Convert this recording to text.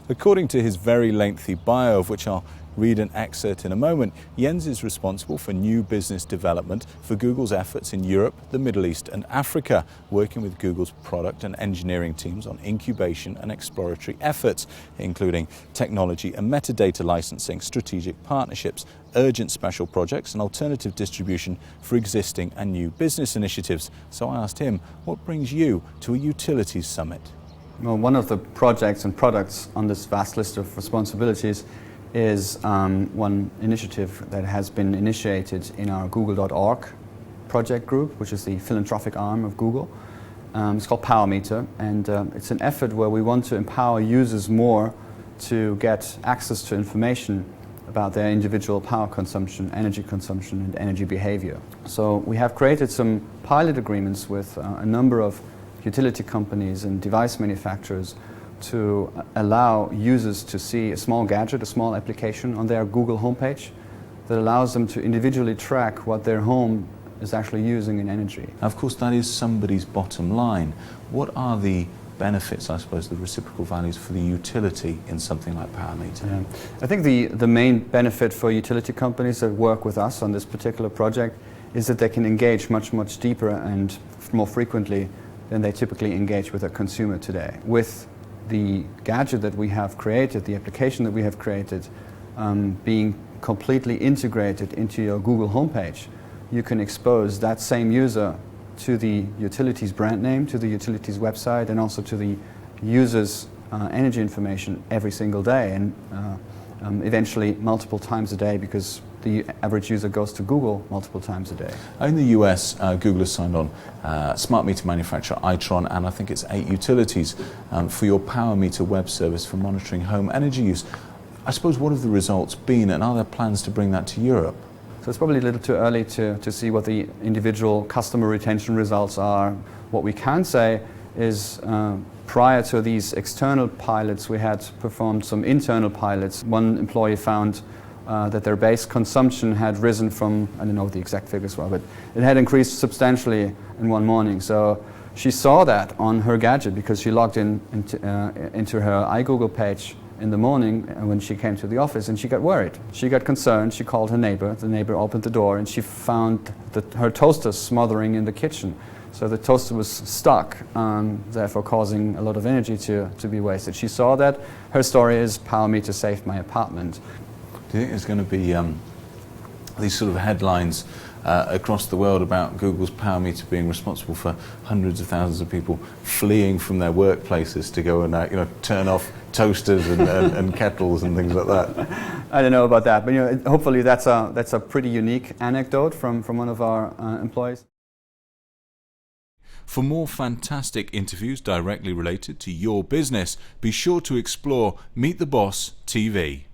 According to his very lengthy bio, of which I'll read an excerpt in a moment, Jens is responsible for new business development for Google's efforts in Europe, the Middle East and Africa, working with Google's product and engineering teams on incubation and exploratory efforts, including technology and metadata licensing, strategic partnerships, urgent special projects and alternative distribution for existing and new business initiatives. So I asked him, what brings you to a utilities summit? Well, one of the projects and products on this vast list of responsibilities is one initiative that has been initiated in our google.org project group, which is the philanthropic arm of Google. It's called PowerMeter, and it's an effort where we want to empower users more to get access to information about their individual power consumption, energy consumption and energy behavior. So we have created some pilot agreements with a number of utility companies and device manufacturers to allow users to see a small gadget, a small application on their Google homepage that allows them to individually track what their home is actually using in energy. Of course, that is somebody's bottom line. What are the benefits, I suppose, the reciprocal values for the utility in something like PowerMeter? Yeah. I think the main benefit for utility companies that work with us on this particular project is that they can engage much deeper and more frequently than they typically engage with a consumer today. With the gadget that we have created, the application that we have created, being completely integrated into your Google homepage, you can expose that same user to the utility's brand name, to the utility's website, and also to the user's energy information every single day, and eventually multiple times a day, because the average user goes to Google multiple times a day. In the US, Google has signed on smart meter manufacturer Itron, and I think it's 8 utilities for your PowerMeter web service for monitoring home energy use. I suppose, what have the results been, and are there plans to bring that to Europe? So it's probably a little too early to see what the individual customer retention results are. What we can say is prior to these external pilots, we had performed some internal pilots. One employee found that their base consumption had risen from, I don't know what the exact figures were, but it had increased substantially in one morning. So she saw that on her gadget because she logged into her iGoogle page in the morning when she came to the office, and she got worried. She got concerned. She called her neighbor. The neighbor opened the door, and she found her toaster smothering in the kitchen. So the toaster was stuck, therefore causing a lot of energy to be wasted. She saw that. Her story is, PowerMeter saved my apartment. Do you think there's going to be these sort of headlines across the world about Google's PowerMeter being responsible for hundreds of thousands of people fleeing from their workplaces to go and turn off toasters and kettles and things like that? I don't know about that, but hopefully that's a pretty unique anecdote from one of our employees. For more fantastic interviews directly related to your business, be sure to explore Meet the Boss TV.